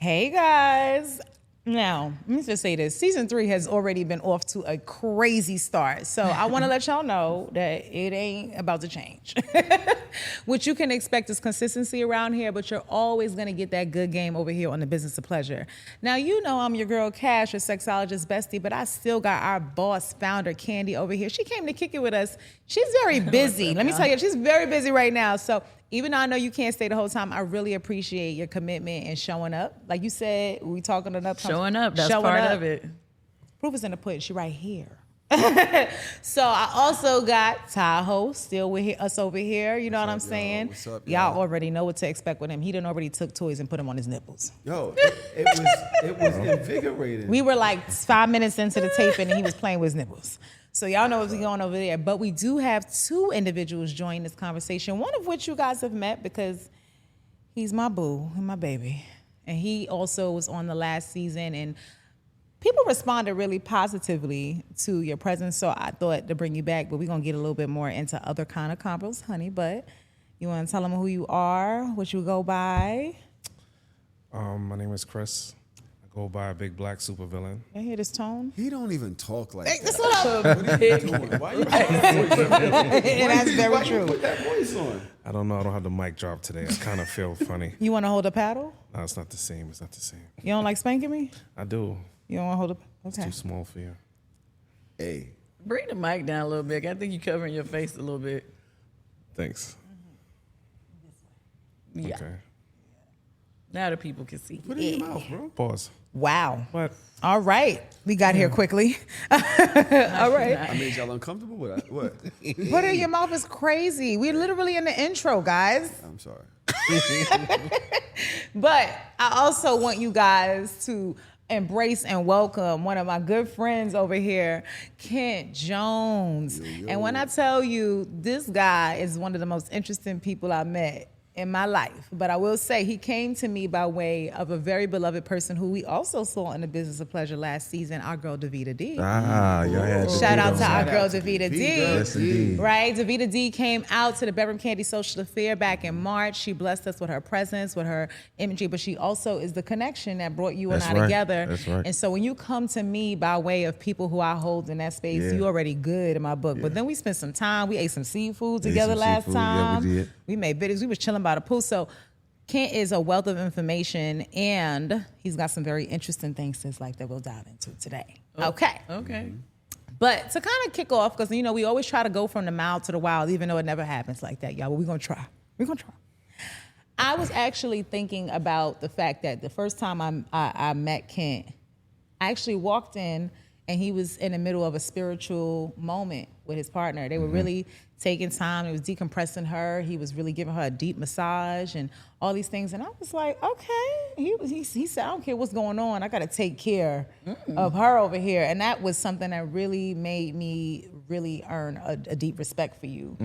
Hey guys. Now, let me just say this. Season 3 has already been off to a crazy start. So I want to let y'all know that it ain't about to change. What you can expect is consistency around here, but you're always going to get that good game over here on the Business of Pleasure. Now, you know I'm your girl Cash, your Sexologist Bestie, but I still got our boss founder, Kandi, over here. She came to kick it with us. She's very busy. Let me tell you, she's very busy right now. So even though I know you can't stay the whole time, I really appreciate your commitment and showing up. Like you said, we talking enough. Showing up, that's part of it. Proof is in the pudding. She right here. So I also got Tahoe still with us over here. You know what I'm saying? What's up, y'all already know what to expect with him. He done already took toys and put them on his nipples. Yo, it was invigorating. We were like 5 minutes into the taping and he was playing with his nipples. So y'all know what's going on over there. But we do have 2 individuals join this conversation, one of which you guys have met because he's my boo and my baby. And he also was on the last season, and people responded really positively to your presence. So I thought to bring you back, but we're going to get a little bit more into other kind of combos, honey. But you want to tell them who you are, what you go by? My name is Chris. Go by a big black supervillain. You hear this tone? He don't even talk like that. That's what What are you doing? Why you That's very why true. you put that voice on? I don't know. I don't have the mic drop today. I kind of feel funny. You want to hold a paddle? No, it's not the same. It's not the same. You don't like spanking me? I do. You don't want to hold a... Okay. It's too small for you. Hey, Bring the mic down a little bit. I think you're covering your face a little bit. Thanks. Yeah. Okay. Now the people can see. put it in your mouth, bro. Pause. Wow. What? All right. We got here quickly. All right. I made y'all uncomfortable with that. What? Put it in your mouth is crazy. We're literally in the intro, guys. I'm sorry. But I also want you guys to embrace and welcome one of my good friends over here, Kent Jones. And when I tell you, this guy is one of the most interesting people I met in my life. But I will say he came to me by way of a very beloved person who we also saw in the Business of Pleasure last season, our girl Davita D. Ah, y'all had Shout out to our Shout girl out to Davita D. Yes, indeed. Right? Davita D came out to the Bedroom Kandi Social Affair back in March. She blessed us with her presence, with her imagery, but she also is the connection that brought you and That's I right. together. That's right. And so when you come to me by way of people who I hold in that space, Yeah. you already good in my book. But then we spent some time. We ate some seafood together some last seafood. Yeah, time. we did. We made videos. We was chilling by the pool. So Kent is a wealth of information, and he's got some very interesting things to his life that we'll dive into today. Okay. Okay. But to kind of kick off, because, you know, we always try to go from the mild to the wild, even though it never happens like that, y'all. But we're going to try. We're going to try. I was actually thinking about the fact that the first time I met Kent, I actually walked in, and he was in the middle of a spiritual moment with his partner. They were really taking time. It was decompressing her. He was really giving her a deep massage and all these things. And I was like, okay. He said, I don't care what's going on. I got to take care of her over here. And that was something that really made me really earn a deep respect for you.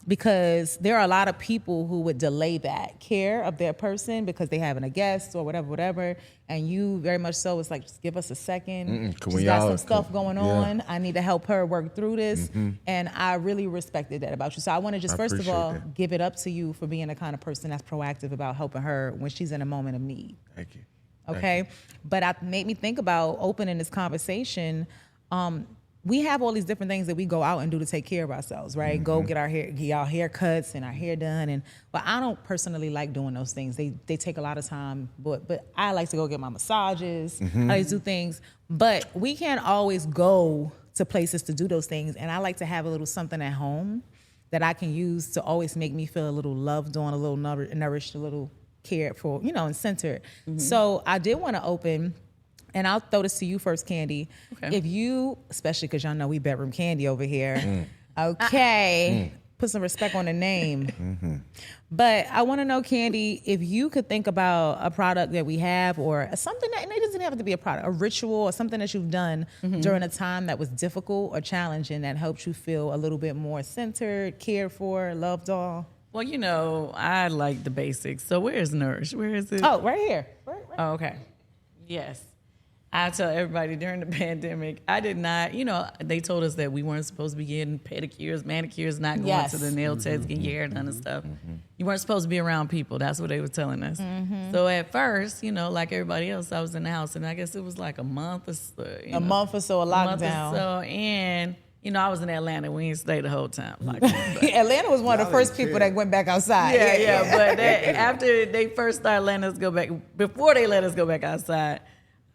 Because there are a lot of people who would delay that care of their person because they having a guest or whatever. And you very much so, it's like, just give us a second. She's got some stuff going on. I need to help her work through this. And I really respected that about you. So I want to just, first of all, give it up to you for being the kind of person that's proactive about helping her when she's in a moment of need. Thank you. Okay? But it made me think about opening this conversation. We have all these different things that we go out and do to take care of ourselves, right? Go get our haircuts and our hair done. But I don't personally like doing those things. They take a lot of time. But I like to go get my massages. I like to do things. But we can't always go to places to do those things. And I like to have a little something at home that I can use to always make me feel a little loved on, a little nourished, a little cared for, you know, and centered. So I did want to open, and I'll throw this to you first, Kandi. Okay. If you, especially because y'all know we Bedroom Kandi over here, okay, put some respect on the name. But I want to know, Kandi, if you could think about a product that we have or something that, and it doesn't have to be a product, a ritual or something that you've done during a time that was difficult or challenging that helped you feel a little bit more centered, cared for, loved on. Well, you know, I like the basics. So where's Nourish? Where is it? Oh, right here. Right. Oh, okay. Yes. I tell everybody during the pandemic, I did not, they told us that we weren't supposed to be getting pedicures, manicures, not going to the nail techs, getting your hair done and stuff. You weren't supposed to be around people. That's what they were telling us. So at first, like everybody else, I was in the house, and I guess it was like a month or so. A month or so, a lockdown. And, I was in Atlanta. We didn't stay the whole time. Atlanta was one of the first people that went back outside. Yeah. But after they first started letting us go back, before they let us go back outside,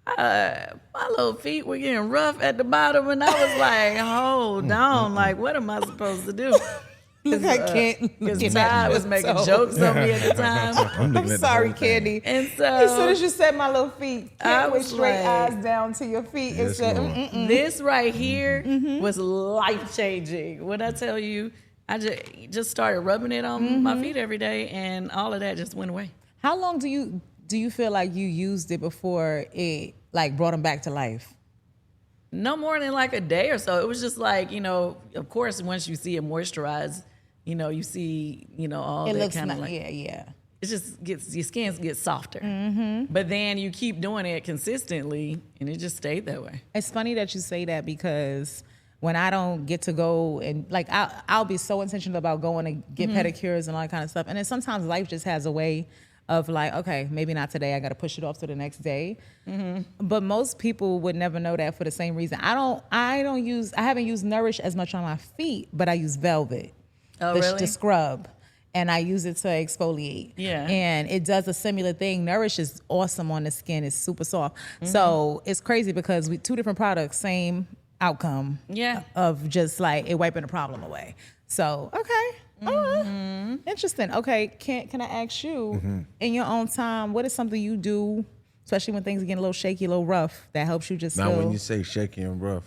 my little feet were getting rough at the bottom, and I was like, hold on, like, what am I supposed to do? I can't. Because Ty was making jokes on me at the time. I'm sorry, Kandi. And so, as soon as you said my little feet, I went was straight like, eyes down to your feet and Yes, said, Lord. this right here was life-changing. When I tell you, I just started rubbing it on my feet every day, and all of that just went away. How long do you feel like you used it before it like brought them back to life? No more than like a day or so. It was just like, of course, once you see it moisturized, you see, all It that looks kind of nice. like, Yeah. it just gets, your skin gets softer. But then you keep doing it consistently, and it just stayed that way. It's funny that you say that because when I don't get to go and like I'll be so intentional about going to get pedicures and all that kind of stuff, and then sometimes life just has a way of like, okay, maybe not today. I got to push it off to the next day. But most people would never know that for the same reason. I haven't used Nourish as much on my feet, but I use Velvet, the scrub, and I use it to exfoliate. Yeah. And it does a similar thing. Nourish is awesome on the skin. It's super soft. So it's crazy because we two different products, same outcome. Yeah. Of just like it wiping the problem away. So okay. Interesting. Okay, can I ask you, in your own time, what is something you do, especially when things are getting a little shaky, a little rough, that helps you just Now, feel... when you say shaky and rough,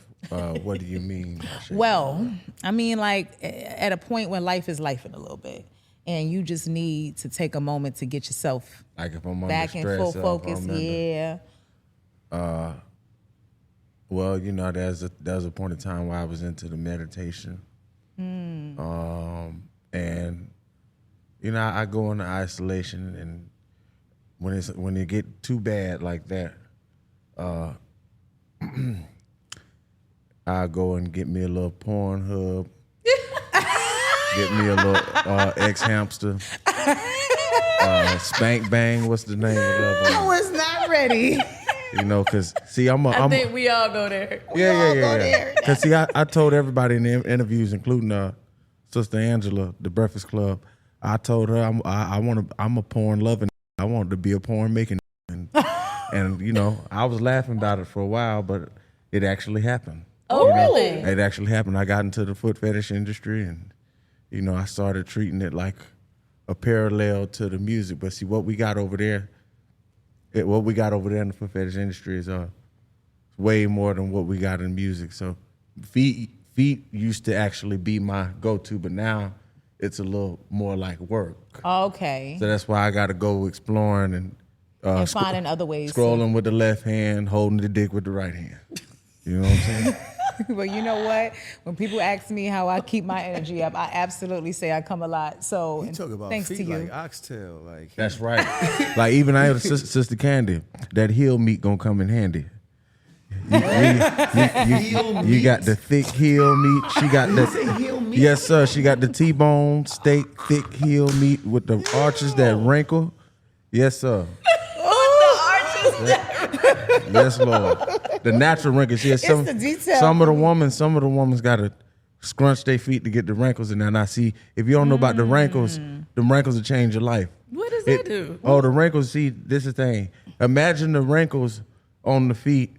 what do you mean by shaky? Well, I mean, like at a point when life is lifing a little bit, and you just need to take a moment to get yourself like if I'm under back in stress, full if focus. I'm under- Yeah. Well, there's a point in time where I was into the meditation, and I go into isolation, and when it get too bad like that, I go and get me a little Pornhub, get me a little X-Hamster, Spank Bang. What's the name of the other I one? was not ready. Because see, I think we all go there. Yeah. Because see, I told everybody in the interviews, including Sister Angela, the Breakfast Club, I told her I'm a porn loving. I wanted to be a porn making, and I was laughing about it for a while, but it actually happened. Oh, really? It actually happened. I got into the foot fetish industry, and I started treating it like a parallel to the music. But see, what we got over there in the foot fetish industry is way more than what we got in music. So feet used to actually be my go-to, but now it's a little more like work. Okay. So that's why I got to go exploring and finding other ways. scrolling with the left hand, holding the dick with the right hand. You know what I'm saying? But you know what? When people ask me how I keep my energy up, I absolutely say I come a lot. So You talk about thanks feet to you. like oxtail, like That's right. Like even I have sister Kandi, that heel meat gonna come in handy. You got the thick heel meat. She got the heel meat. Yes, sir. She got the T-bone steak, thick heel meat with the arches that wrinkle. Yes, sir. Yes, Lord. The natural wrinkles. Yeah, some the detail. some of the women's gotta scrunch their feet to get the wrinkles in there. And I see if you don't know about the wrinkles will change your life. What does that do? Oh, the wrinkles. See, this is the thing. Imagine the wrinkles on the feet,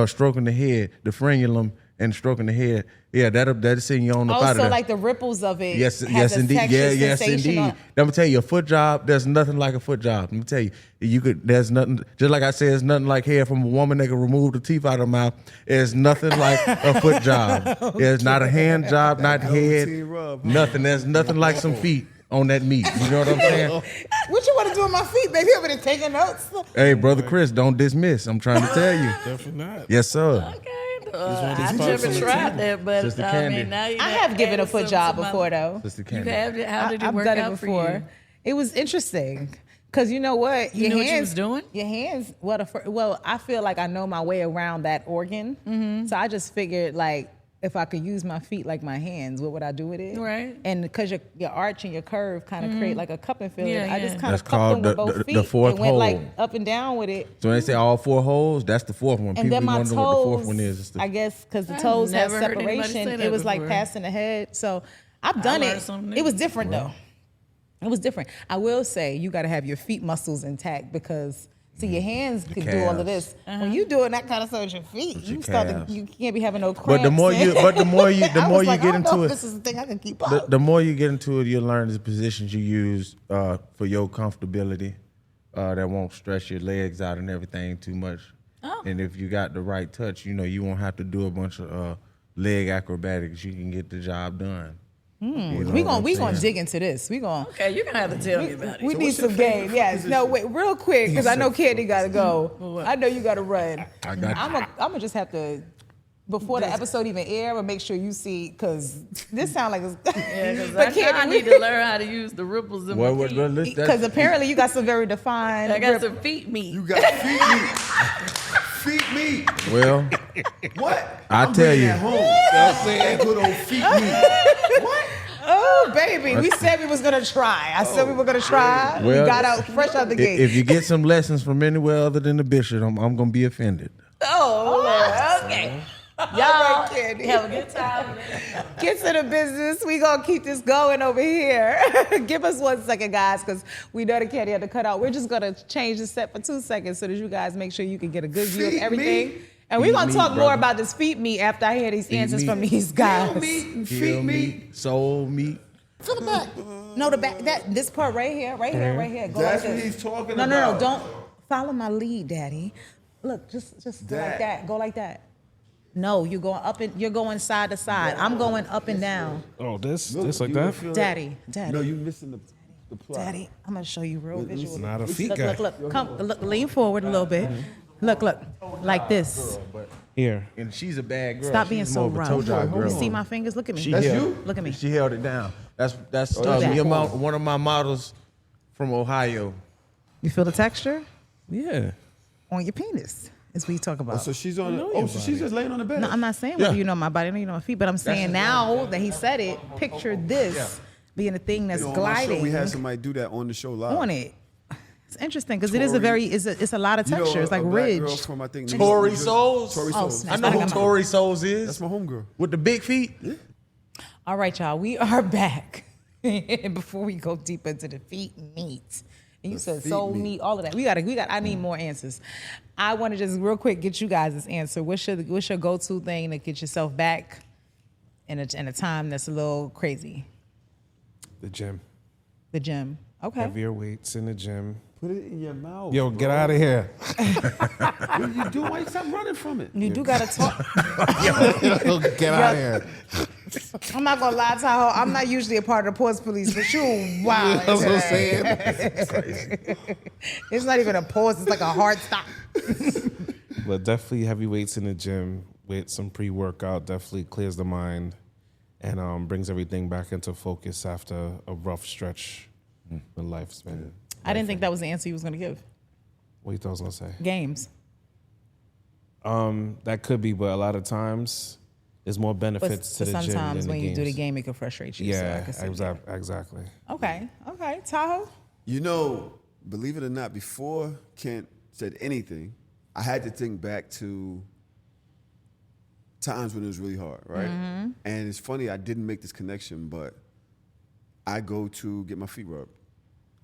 stroking the head, the frenulum, and stroking the head. Yeah, that'll send you on up out of Also, there. like the ripples of it. Yes, has yes, a indeed. texture, Yeah, yes, sensation indeed. on- Let me tell you, a foot job. There's nothing like a foot job. Let me tell you, there's nothing. Just like I said, there's nothing like hair from a woman that can remove the teeth out of her mouth. There's nothing like a foot job. There's not a hand job, not head, Velveteen rub. nothing. There's nothing like some feet on that meat. You know what I'm saying? What you want to do with my feet, baby? Over there taking notes. Hey, brother Chris, don't dismiss. I'm trying to tell you. Definitely not. Yes, sir. Okay. one of these I spots never on the tried table. that, but Sister I Kandi. mean, now you I have given a added foot job something to my- before, though. Sister You Kandi. have, how did it I've work done out it for before. you? It was interesting Because you know what? You knew what you was doing? Your hands, well, I feel like I know my way around that organ. So I just figured, like, if I could use my feet like my hands, what would I do with it? Right. And because your arch and your curve kind of create like a cupping feeling, Yeah, I just yeah. kind That's of cupped them with called both feet the fourth and went like hole. up and down with it. So when they say all 4 holes, that's the fourth one. And People then be my wondering what the fourth toes, one is. It's the- I guess, because the toes have never heard anybody say separation. that It was like before. passing the head. So I've done learned it. something It was new. different though. It was different. I will say you got to have your feet muscles intact because see your hands could do all of this. When you doing that kind of stuff with your feet, your you you can't be having no cramps. But the more you I was like, get I don't know into if it, this is the thing I can keep up. the more you get into it, you'll learn the positions you use for your comfortability that won't stress your legs out and everything too much. Oh. And if you got the right touch, you know, you won't have to do a bunch of leg acrobatics. You can get the job done. You know we what I'm gonna saying? dig into this. We gonna. Okay, you're gonna have to tell me about it. We need what's your some favorite game. foot Yes. position? No, wait, real quick, because I know Kandi got to go. what? I know you got to run. I got you. I'm gonna just have to, before the episode even air, but make sure you see, because this sounds like it's. Yeah, because but I Kandi, need to learn how to use the ripples in my feet. That's- because apparently you got some very defined. I got some feet meat. You got feet meat. Feet meat. well, What? I I'm tell bringing you. that home. That's that good old feet meat. What? Oh baby, we said we was gonna try. I said we were gonna try. We Well, got out fresh out the gate. if you get some lessons from anywhere other than the bishop, I'm gonna be offended. Oh, okay. Y'all Kandi. Have a good time. Get to the business. We gonna keep this going over here. Give us 1 second, guys, because we know the Kandi had to cut out. We're just gonna change the set for 2 seconds so that you guys make sure you can get a good view of Feet everything. meat. And we're Feet gonna meat, talk more brother. about this feet meat after I hear these Feet answers meat. from these Heel guys. meat and Heel feet meat. meat, soul meat. Feel the back. No, the back. This part right here. Go That's like what this. he's talking No, about. don't follow my lead, Daddy. Look, just go like That. that. Go like that. No, you're going up and you're going side to side. I'm going up and down. Oh, this Look, like you that? will feel Daddy. No, you missing the plot. Daddy, I'm gonna show you real visual. Not a feet Look, guy. look. Come, look, lean forward a little bit. Look, like this. Here. And she's a bad girl. Stop being She's so more of a rough. toe drop You girl. see my fingers? Look at me. That's you? Look at me. She held it down. That's that. one of my models from Ohio. You feel the texture Yeah. on your penis? Is what you talk about. So she's on. So she's just laying on the bed. No, I'm not saying whether Yeah. you know my body, I know you know my feet, but I'm saying now that he said it, picture this being a thing that's You know, on my show, gliding we had somebody do that on the show live. on it. It's interesting because it is a very, it's a lot of You know, texture. It's like a black ridge. girl from, I think, Tory New- Souls? Tory Oh, Souls. snap. I know who That's Tory Souls is. That's my homegirl. With the big feet. All right, y'all, we are back. Before we go deep into the feet meat, and you said feet soul meat. meat, all of that. We got. I need more answers. I want to just real quick get you guys this answer. What's your go-to thing to get yourself back in a time that's a little crazy? The gym. The gym. Okay. Heavier weights in the gym. Put it in your mouth. Yo, get out of here. What are you doing? Why you stop running from it? You do gotta talk. Get out of here. I'm not gonna lie, Tahoe. I'm not usually a part of the pause police, but you wow. That's what I'm saying. It's not even a pause. It's like a hard stop. But definitely heavy weights in the gym with some pre-workout definitely clears the mind and brings everything back into focus after a rough stretch in life's been. I didn't think that was the answer you was gonna give. What you thought I was gonna say? Games. That could be, but a lot of times there's more But, benefits to the gym sometimes than when the you do the games. game, it can frustrate you. so I Yeah, can see that. exactly. Okay. Tahoe? You know, believe it or not, before Kent said anything, I had to think back to times when it was really hard, right? Mm-hmm. And it's funny, I didn't make this connection, but I go to get my feet rubbed.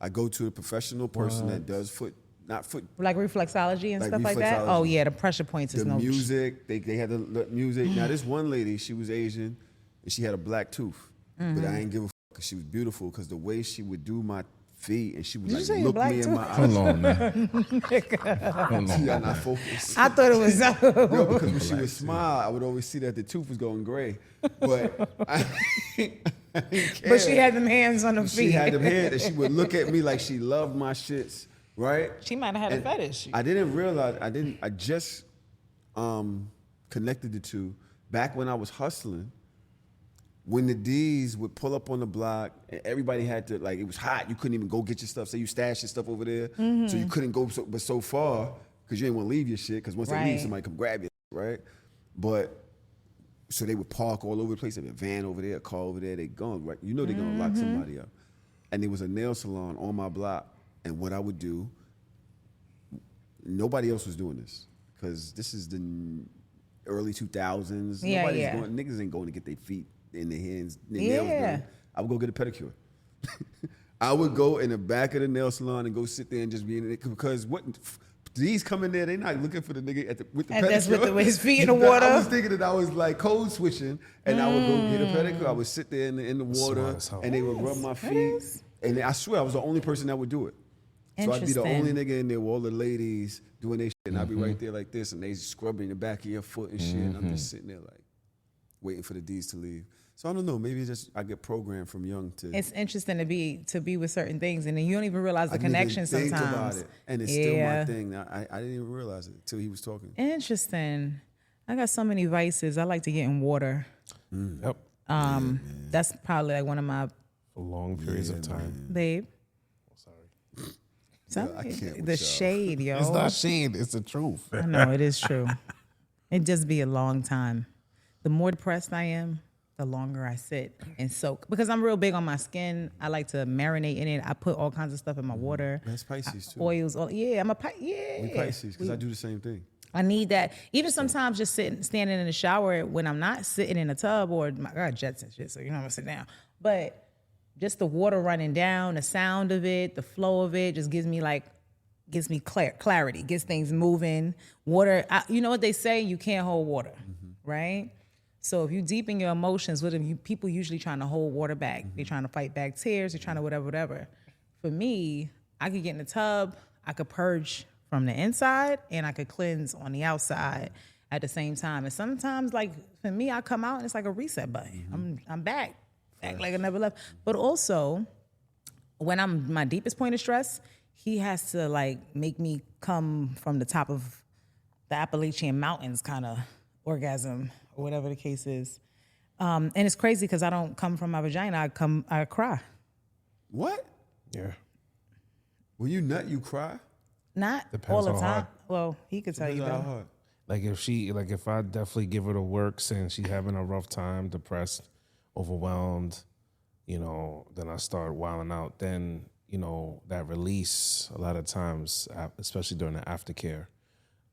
I go to a professional person that does not foot, Like reflexology and Like stuff like that? reflexology. Oh, yeah, the pressure points is the no... music. They had the music. Now, this one lady, she was Asian, and she had a black tooth. Mm-hmm. But I ain't give a fuck because she was beautiful because the way she would do my feet, and she would Did you like say a look black me in tooth? my eyes. Hold on, man. Hold See, on. I'm not focused. I thought it was... No, because when she would smile, I would always see that the tooth was going gray. But I didn't care. But she had them hands on her feet. She had them hands, and she would look at me like she loved my shits, right? She might have had And a fetish. I didn't realize, I just connected the two. Back when I was hustling, when the D's would pull up on the block and everybody had to, like, it was hot. You couldn't even go get your stuff. Say you stashed your stuff over there. So you couldn't go so far because you didn't want to leave your shit because once they leave, somebody come grab you, right? But, so they would park all over the place. They had a van over there, a car over there. They gone, right? You know they're going to lock somebody up. And there was a nail salon on my block. And what I would do, nobody else was doing this because this is the early 2000s. Niggas ain't going to get their feet in their hands, their nails done. I would go get a pedicure. I would go in the back of the nail salon and go sit there and just be in it because these come in there, they not looking for the nigga with the pedicure. That's with his feet in the water. I was thinking that I was like code switching, and I would go get a pedicure. I would sit there in the water, and they would rub my feet. And I swear, I was the only person that would do it. So I'd be the only nigga in there with all the ladies doing their shit, and I'd be right there like this, and they scrubbing the back of your foot and shit, and I'm just sitting there like waiting for the D's to leave. So I don't know, maybe just I get programmed from young to. It's interesting to be with certain things, and then you don't even realize the connection sometimes. Think about it, and it's still my thing. I didn't even realize it until he was talking. Interesting. I got so many vices. I like to get in water. Yep. That's probably like one of my For long periods of time. babe. I can't with The y'all. shade, yo. It's not shade, it's the truth. I know it is true. It just be a long time. The more depressed I am, the longer I sit and soak. Because I'm real big on my skin. I like to marinate in it. I put all kinds of stuff in my water. That's Pisces too. Oils. I'm a Pisces. Yeah. We Pisces because I do the same thing. I need that. Even sometimes just standing in the shower when I'm not sitting in a tub or I got jets and shit, so you know I'm gonna sit down. But just the water running down, the sound of it, the flow of it just gives me clarity, gets things moving. Water, you know what they say? You can't hold water, right? So if you deep in your emotions, people usually trying to hold water back. They're trying to fight back tears. They're trying to whatever. For me, I could get in the tub. I could purge from the inside, and I could cleanse on the outside at the same time. And sometimes, like for me, I come out and it's like a reset button. I'm back. Act like I never left. But also, when I'm my deepest point of stress, he has to like make me come from the top of the Appalachian Mountains kind of orgasm or whatever the case is. And it's crazy because I don't come from my vagina. I cry. What? Yeah. When you nut, you cry? Not Depends all the how time. hard. Well, he could tell you Depends how though. hard. If I definitely give her the works and she having a rough time, depressed, overwhelmed, then I start wilding out. Then, that release, a lot of times, especially during the aftercare,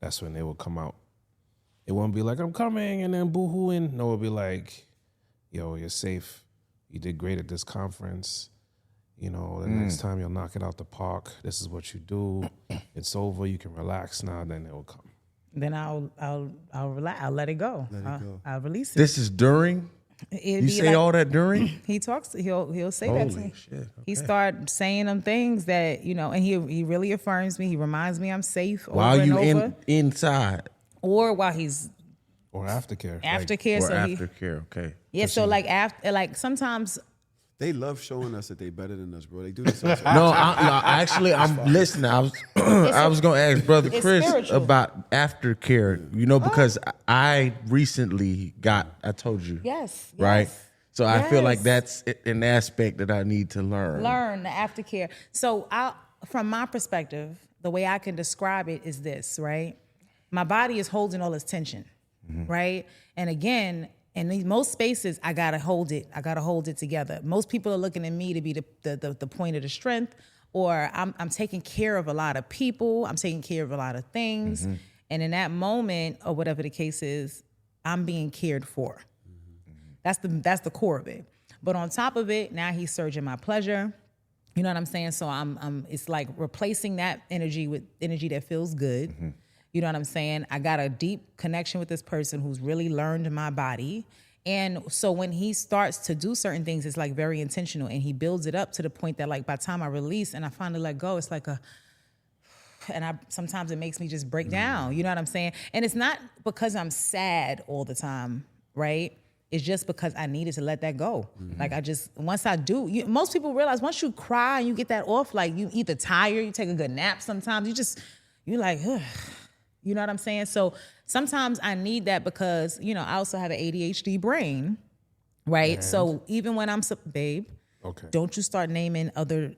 that's when they will come out. It won't be like, I'm coming, and then boo-hooing. No, it'll be like, yo, you're safe. You did great at this conference. The next time you'll knock it out the park. This is what you do. It's over. You can relax now. Then it will come. Then I'll relax. I'll let it go. I'll release it. This is during? It'd You be say like- all that during? He talks. He'll say that to me. Holy shit. He start saying them things that and he really affirms me. He reminds me I'm safe While over you and over. inside Or while he's Or aftercare. aftercare. or So aftercare, okay. so like after sometimes They love showing us that they better than us, bro. They do this all the No, actually, I'm listening. I was going to ask Brother it's Chris spiritual. about aftercare, because I recently I told you. yes, Right? yes. So I feel like Yes. that's an aspect that I need to learn. learn the aftercare. So from my perspective, the way I can describe it is this, right? My body is holding all this tension, right? And again, in most spaces, I gotta hold it. I gotta hold it together. Most people are looking at me to be the point of the strength, or I'm taking care of a lot of people. I'm taking care of a lot of things, and in that moment, or whatever the case is, I'm being cared for. That's the core of it. But on top of it, now he's surging my pleasure. You know what I'm saying? So it's like replacing that energy with energy that feels good. You know what I'm saying? I got a deep connection with this person who's really learned my body. And so when he starts to do certain things, it's like very intentional, and he builds it up to the point that like by the time I release and I finally let go, it's like sometimes it makes me just break down. You know what I'm saying? And it's not because I'm sad all the time, right? It's just because I needed to let that go. Like once I do, most people realize once you cry and you get that off, like you either tired, you take a good nap sometimes, you're like, ugh. You know what I'm saying? So sometimes I need that because, I also have an ADHD brain. right? And? So even when babe, Okay. don't you start naming other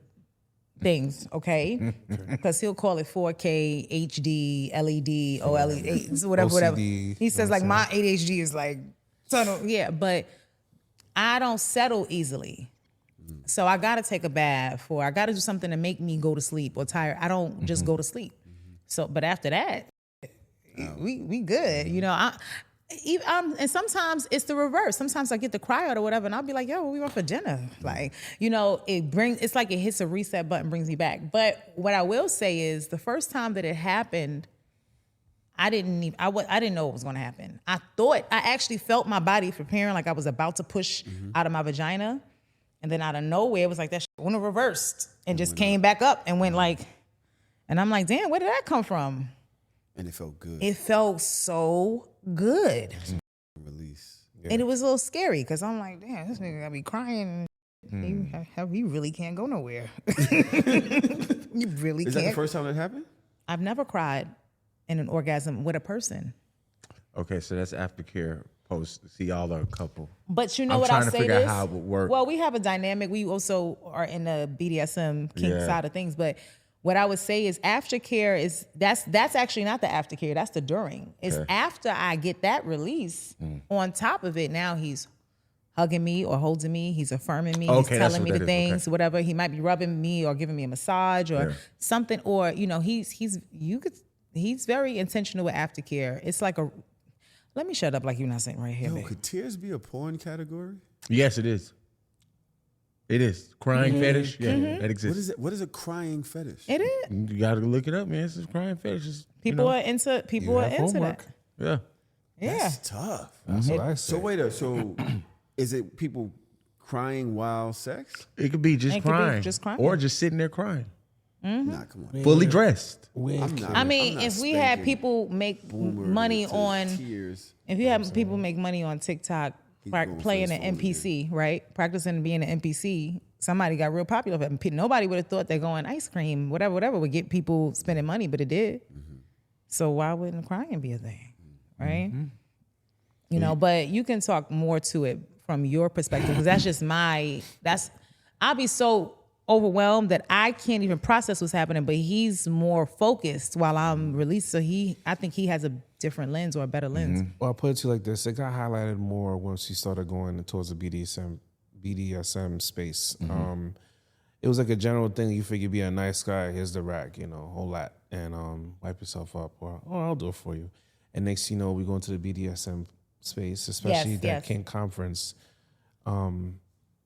things, okay? Because he'll call it 4K, HD, LED, OLED, whatever. OCD, He says like my ADHD is like tunnel, yeah. But I don't settle easily, so I gotta take a bath or I gotta do something to make me go to sleep or tired. I don't just go to sleep. So, but after that, we good, you know. And sometimes it's the reverse. Sometimes I get to cry out or whatever, and I'll be like, "Yo, we went for dinner." Like, you know, it's like it hits a reset button, brings me back. But what I will say is, the first time that it happened, I didn't know it was going to happen. I actually felt my body preparing, like I was about to push out of my vagina, and then out of nowhere, it was like that shit went reversed and just came back up and went like, and I'm like, damn, where did that come from? And it felt good. It felt so good. Release. Yeah. And it was a little scary because I'm like, damn, this nigga gotta be crying. He really can't go nowhere. You really Is can't. that the first time that happened? I've never cried in an orgasm with a person. Okay, so that's aftercare post. See, y'all are a couple. But you know I'm what trying I'll to say figure out this? how it would work. Well, we have a dynamic. We also are in the BDSM kink Yeah. side of things. But what I would say is aftercare is that's actually not the aftercare. That's the during. It's after I get that release. On top of it, now he's hugging me or holding me. He's affirming me. Okay, He's that's telling me what the that is. things, Okay. whatever. He might be rubbing me or giving me a massage or something. Or you know, he's very intentional with aftercare. It's like a. Let me shut up like you're not sitting right here, Yo, babe. could tears be a porn category? Yes, it is. It is. Crying fetish? Yeah, that exists. What is it? What is a crying fetish? It is. You got to look it up, man. It's just crying fetishes. People are into have homework. that. Yeah. Yeah. That's tough. That's what I So say. wait so is it people crying while sex? It could be just It could be crying. just crying. Or just sitting there crying. Nah, come on. Fully dressed. I'm not- I mean, I'm not if we had spanking people make boomer money to on, tears. if you have people make money on TikTok going playing for an his phone NPC, right? Practicing being an NPC, somebody got real popular. Nobody would have thought that going ice cream, whatever, would get people spending money, but it did. So why wouldn't crying be a thing, right? You know, but you can talk more to it from your perspective because that's just I'll be so overwhelmed that I can't even process what's happening, but he's more focused while I'm released. So I think he has a different lens or a better lens. Well, I'll put it to you like this. It got highlighted more once you started going towards the BDSM space. It was like a general thing. You figure be a nice guy. Here's the rack, you know, whole lot. And wipe yourself up. Or, I'll do it for you. And next you know, we go into the BDSM space, especially that kink conference.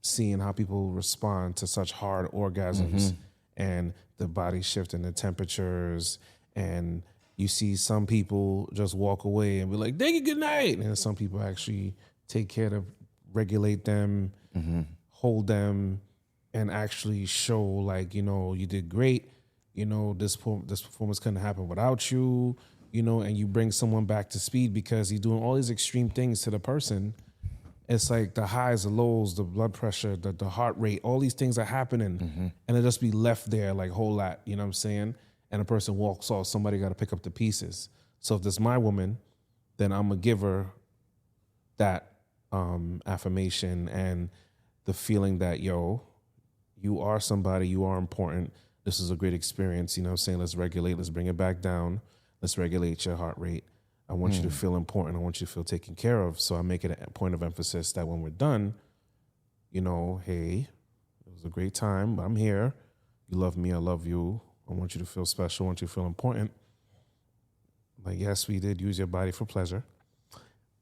Seeing how people respond to such hard orgasms and the body shift and the temperatures, and you see some people just walk away and be like, "Thank you, good night," and some people actually take care to regulate them, hold them, and actually show like, you know, you did great. You know, this performance couldn't happen without you. You know, and you bring someone back to speed because you're doing all these extreme things to the person. It's like the highs, the lows, the blood pressure, the heart rate, all these things are happening. And it just be left there like a whole lot, you know what I'm saying? And a person walks off, somebody got to pick up the pieces. So if this is my woman, then I'm going to give her that affirmation and the feeling that, yo, you are somebody, you are important. This is a great experience, you know what I'm saying? Let's regulate, let's bring it back down. Let's regulate your heart rate. I want you to feel important. I want you to feel taken care of. So I make it a point of emphasis that when we're done, you know, hey, it was a great time, but I'm here. You love me, I love you. I want you to feel special. I want you to feel important. Like, yes, we did use your body for pleasure,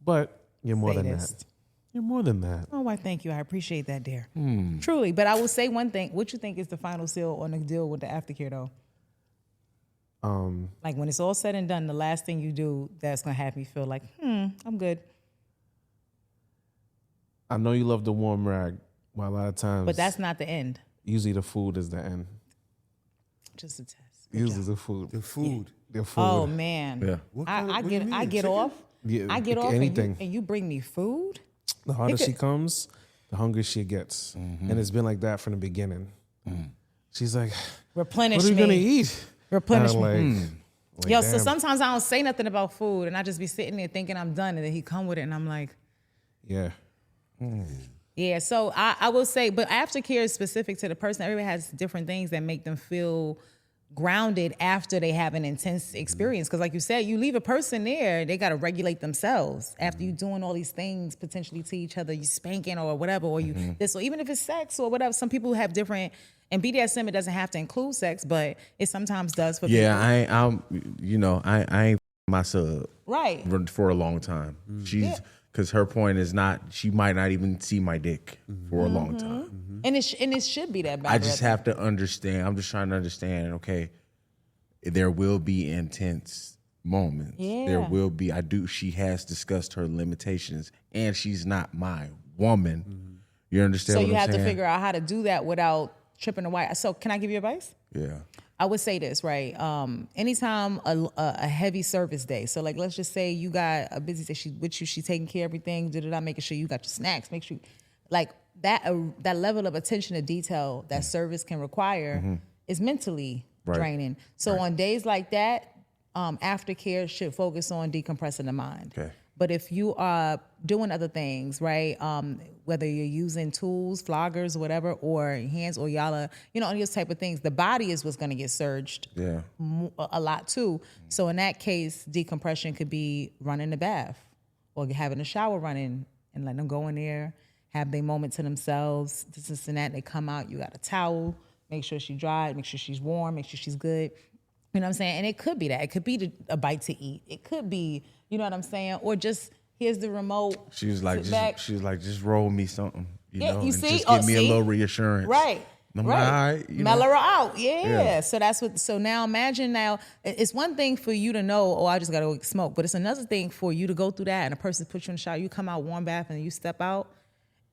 but you're more than that. Sadist. You're more than that. Oh, I thank you. I appreciate that, dear. Truly. But I will say one thing. What you think is the final seal on the deal with the aftercare, though? Like when it's all said and done, the last thing you do that's gonna have me feel like, I'm good. I know you love the warm rag, but a lot of times, But that's not the end. usually the food is the end. Just a test. Good Usually job. the food. The food. The food. Oh man. Yeah. What kind of- I what do you get mean, I get chicken? off. Yeah, I get off anything. and you bring me food. The harder It could- she comes, the hungrier she gets. And it's been like that from the beginning. She's like, Replenish what are we me. going to eat? Replenish And me. I'm like, Yo, so damn. sometimes I don't say nothing about food and I just be sitting there thinking I'm done and then he come with it and I'm like, Yeah. Yeah, so I will say, but aftercare is specific to the person. Everybody has different things that make them feel grounded after they have an intense experience. Because like you said, you leave a person there, they got to regulate themselves after you doing all these things potentially to each other, you spanking or whatever, or you this, or even if it's sex or whatever. Some people have different, and BDSM, it doesn't have to include sex, but it sometimes does for people. I ain't my sub Right. for a long time. Because her point is not, she might not even see my dick for a long time. And it should be that bad. I just have to understand. I'm just trying to understand, okay, there will be intense moments. Yeah. There will be, she has discussed her limitations, and she's not my woman. You understand So what you I'm have saying? to figure out how to do that without tripping the wire. So can I give you advice? Yeah. I would say this, right? Anytime a heavy service day, so like let's just say you got a busy day, she's with you, she's taking care of everything, making sure you got your snacks, make sure like that level of attention to detail that service can require is mentally draining. So on days like that, aftercare should focus on decompressing the mind. Okay. But if you are doing other things, right, whether you're using tools, floggers, whatever, or hands, or y'all are, all these type of things, the body is what's going to get surged a lot too. So in that case, decompression could be running the bath or having a shower running and letting them go in there, have their moment to themselves, this and that. They come out, you got a towel, make sure she's dry, make sure she's warm, make sure she's good. You know what I'm saying? And it could be that. It could be a bite to eat. It could be, you know what I'm saying? Or just, here's the remote. She was like, just roll me something, you know, you and see? just give me a little reassurance. Right. I'm like, all right, Mellow her out. Yeah. So now imagine it's one thing for you to know, oh, I just got to smoke. But it's another thing for you to go through that and a person puts you in the shower, you come out warm bath and you step out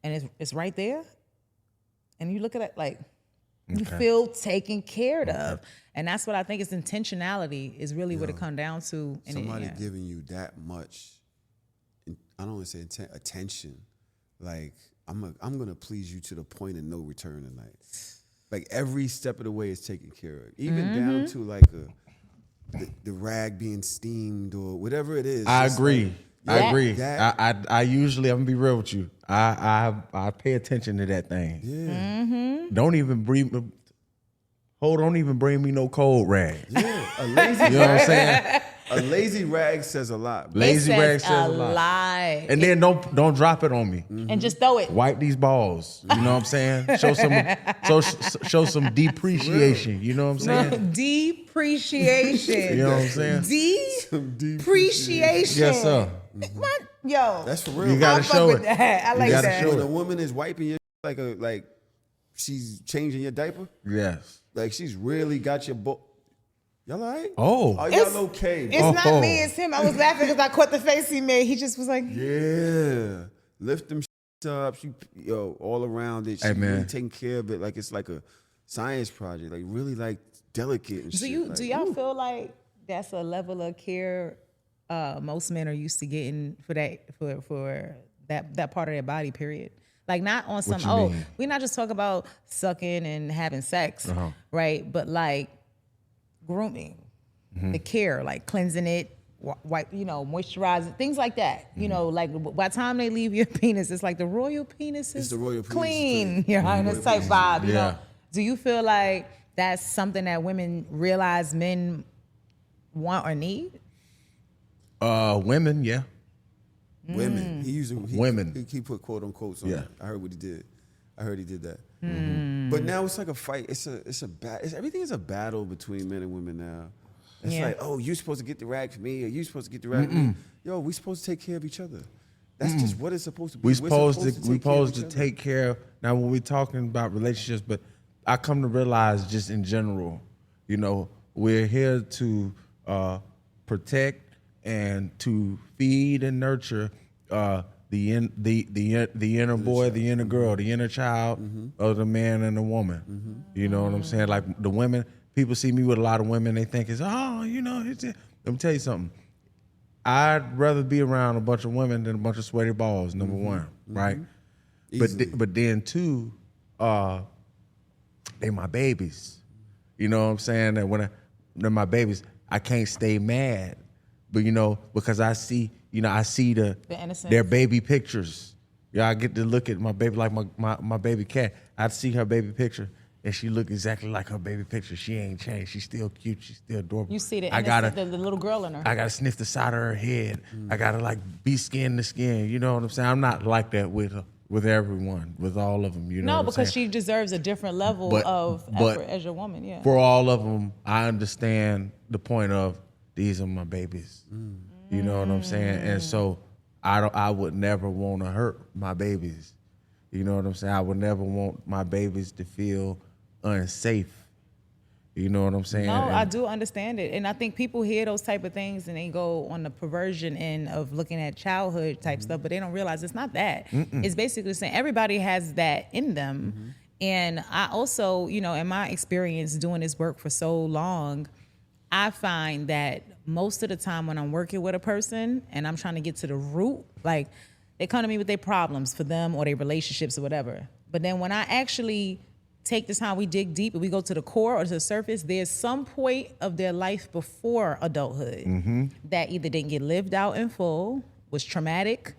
and it's right there. And you look at it like, you feel taken care of. And that's what I think is intentionality is really what it comes down to. Somebody giving you that much, I don't want to say attention, like I'm gonna please you to the point of no return tonight. Like every step of the way is taken care of, even down to like the rag being steamed or whatever it is. I agree. Like, I agree. That, I usually, I'm gonna be real with you. I pay attention to that thing. Yeah. Don't even don't even bring me no cold rag. Yeah. A lazy You know what I'm saying? A lazy rag says a lot. Bro. Lazy it rag says says a lot. And then don't drop it on me. And just throw it. Wipe these balls. You know what I'm saying? Show some depreciation. You know what I'm saying? Depreciation. You know what I'm saying? Depreciation. Yes, sir. What? Yo. That's for real. You gotta I fuck show with it. that. I like gotta that. show When it. a woman is wiping your like she's changing your diaper, Yes. like she's really got your book. Y'all all right? Oh. Are It's- y'all okay? It's not me, it's him. I was laughing because I caught the face he made. He just was like, Yeah. Lift them up. She, all around it. She Hey, man. really taking care of it like it's like a science project. Like really like delicate and do shit. do y'all feel like that's a level of care most men are used to getting for that part of their body, period? Like not on some, you mean? we're not just talking about sucking and having sex, right? But like grooming, the care, like cleansing it, wipe, moisturize, things like that. Like by the time they leave your penis, it's like the royal penis is the royal penis is clean. clean. This type vibe. You Yeah. know? Do you feel like that's something that women realize men want or need? Women, yeah. Women. Women. He put quote unquote on Yeah. it. I heard what he did. I heard he did that. But now it's like a fight. Everything is a battle between men and women now. It's like, oh, you're supposed to get the rag for me, or you're supposed to get the rag for me. Yo, we supposed to take care of each other. That's just what it's supposed to be. We We're supposed to take care of. Now, when we're talking about relationships, but I come to realize just in general, we're here to protect and to feed and nurture the inner boy, the inner girl, the inner child of the man and the woman. You know what I'm saying? Like the women, people see me with a lot of women, they think it's, let me tell you something. I'd rather be around a bunch of women than a bunch of sweaty balls, number one, right? But then two, they my babies. You know what I'm saying? That when they're my babies, I can't stay mad. But because I see, their baby pictures. Yeah, I get to look at my baby like my baby cat. I'd see her baby picture, and she look exactly like her baby picture. She ain't changed. She's still cute. She's still adorable. You see the little girl in her. I gotta sniff the side of her head. I gotta like be skin to skin. You know what I'm saying? I'm not like that with everyone, with all of them. You know? No, because she deserves a different level of effort as your woman. Yeah. For all of them, I understand the point of these are my babies. You know what I'm saying? And so I would never want to hurt my babies. You know what I'm saying? I would never want my babies to feel unsafe. You know what I'm saying? No, I do understand it. And I think people hear those type of things and they go on the perversion end of looking at childhood type stuff, but they don't realize it's not that. It's basically saying everybody has that in them. And I also, you know, in my experience doing this work for so long, I find that most of the time when I'm working with a person and I'm trying to get to the root, like they come to me with their problems for them or their relationships or whatever. But then when I actually take the time, we dig deep and we go to the core or to the surface, there's some point of their life before adulthood that either didn't get lived out in full, was traumatic,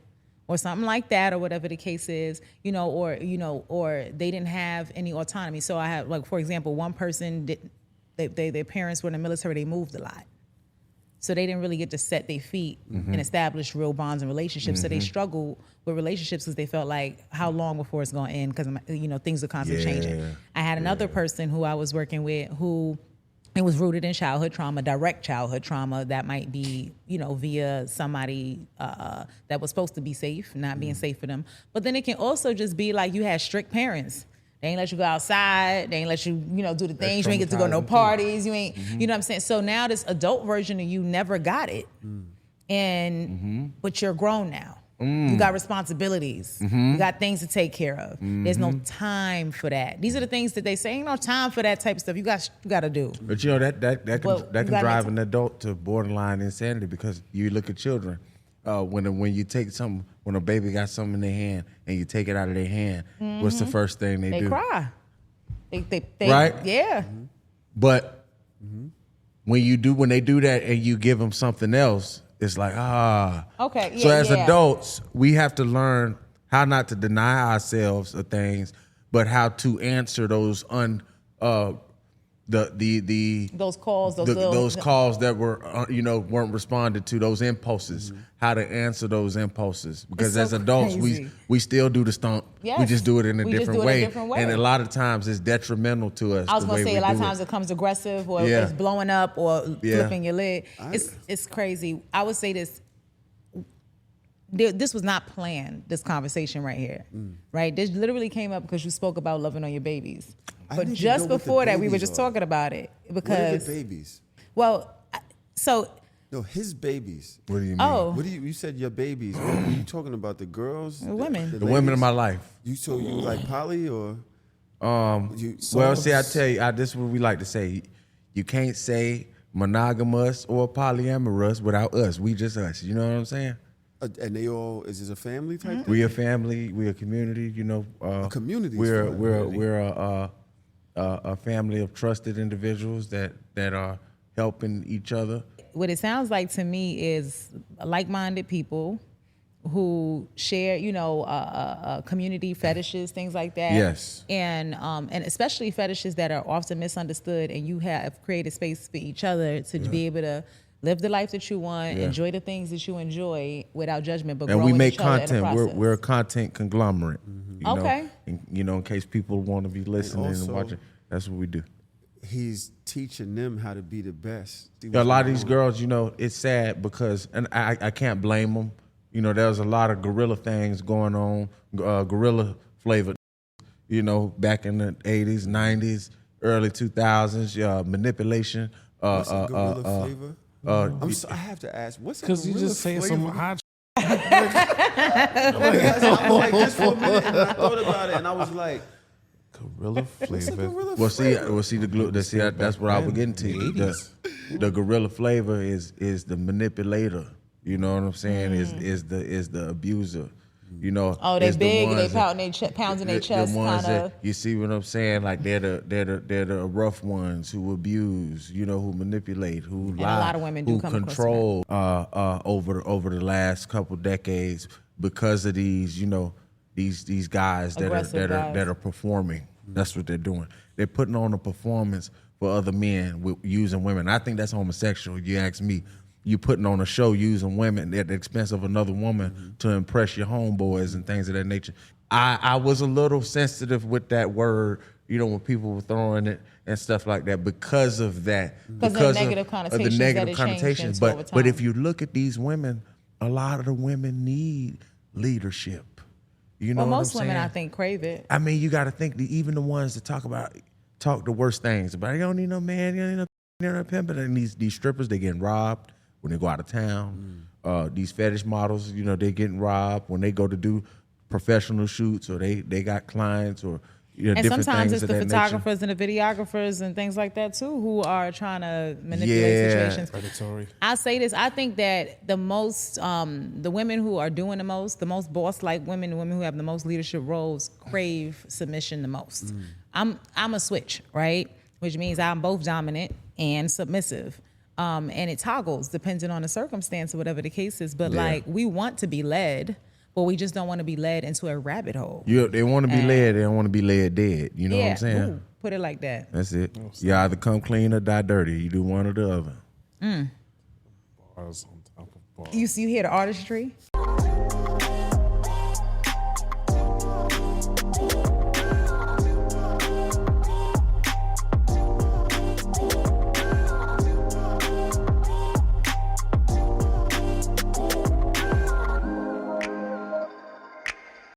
or something like that, or whatever the case is, or they didn't have any autonomy. So I have, like, for example, one person their parents were in the military, they moved a lot. So they didn't really get to set their feet and establish real bonds and relationships. So they struggled with relationships because they felt like, how long before it's going to end? Because, things are constantly changing. I had another person who I was working with who it was rooted in childhood trauma, direct childhood trauma that might be, via somebody that was supposed to be safe, not being safe for them. But then it can also just be like you had strict parents. They ain't let you go outside. They ain't let you, do the things. You ain't get to go to no parties. You ain't, you know what I'm saying? So now this adult version of you never got it. But you're grown now. You got responsibilities. You got things to take care of. There's no time for that. These are the things that they say, ain't no time for that type of stuff. You got to do. But that can drive an adult to borderline insanity because you look at children. When you take something, when a baby got something in their hand and you take it out of their hand, what's the first thing they do? They cry. They right? Yeah. But when they do that and you give them something else, it's like, Okay. Yeah, so as adults, we have to learn how not to deny ourselves of things, but how to answer those those calls, those calls that were weren't responded to, those impulses. How to answer those impulses, because as adults we still do the stump. Yes. We just do it in a different way, and a lot of times it's detrimental to us. I was gonna say a lot of times it comes aggressive or it's blowing up or flipping your lid. It's crazy. I would say this. This was not planned, this conversation right here, right? This literally came up because you spoke about loving on your babies. But just before that, we were just talking about it because what are your babies? Well, so no, his babies. What do you mean? Oh, What do you said your babies? What are you talking about? The girls, the women, the women in my life. You like poly or? Well, see, I tell you, this is what we like to say. You can't say monogamous or polyamorous without us. We just us. You know what I'm saying? And they all, is this a family type thing? We a family. We a community. A community. We're a family of trusted individuals that are helping each other. What it sounds like to me is like-minded people who share, community fetishes, things like that. Yes. And especially fetishes that are often misunderstood, and you have created space for each other to be able to live the life that you want, enjoy the things that you enjoy without judgment, but growing we make each other in the content. process. We're a content conglomerate. Okay. In case people want to be listening and watching, that's what we do. He's teaching them how to be the best. A lot of these girls, it's sad because, and I can't blame them. There's a lot of guerrilla things going on, guerrilla flavor, back in the 80s, 90s, early 2000s, manipulation. What's a guerrilla flavor? I have to ask, what's a guerrilla flavor? Because you just saying some hot I was like this for a minute, and I thought about it, and I was like, guerrilla flavor. Well, see the glue. That's what I was getting to. The guerrilla flavor is the manipulator. You know what I'm saying? Is the abuser. Oh, they big, they pounding their chest, the ones kind of. You see what I'm saying? Like they're the rough ones who abuse, who manipulate, who lie, a lot of women do who come control over the last couple decades because of these, these guys Aggressive guys. that are performing. That's what they're doing. They're putting on a performance for other men with using women. I think that's homosexual. You ask me. You putting on a show using women at the expense of another woman to impress your homeboys and things of that nature. I was a little sensitive with that word, you know, when people were throwing it and stuff like that because of that. Because of the negative connotations. But if you look at these women, a lot of the women need leadership. You know, well, most what I'm women saying? I think crave it. I mean, you got to think that even the ones that talk the worst things about, you don't need no man, you don't need no pimp. And these strippers, they getting robbed when they go out of town. These fetish models, you know, they're getting robbed when they go to do professional shoots, or they got clients, or you know, and different sometimes things it's the of that photographers and the videographers and things like that too who are trying to manipulate situations. Predatory. I say this, I think that the most, the women who are doing the most boss-like women, the women who have the most leadership roles crave submission the most. I'm a switch, right? Which means I'm both dominant and submissive. And it toggles depending on the circumstance or whatever the case is. But like, we want to be led, but we just don't want to be led into a rabbit hole. They want to be led. They don't want to be led dead. You know what I'm saying? Ooh, put it like that. That's it. You either come clean or die dirty. You do one or the other. Bars on top of bars. You hear the artistry?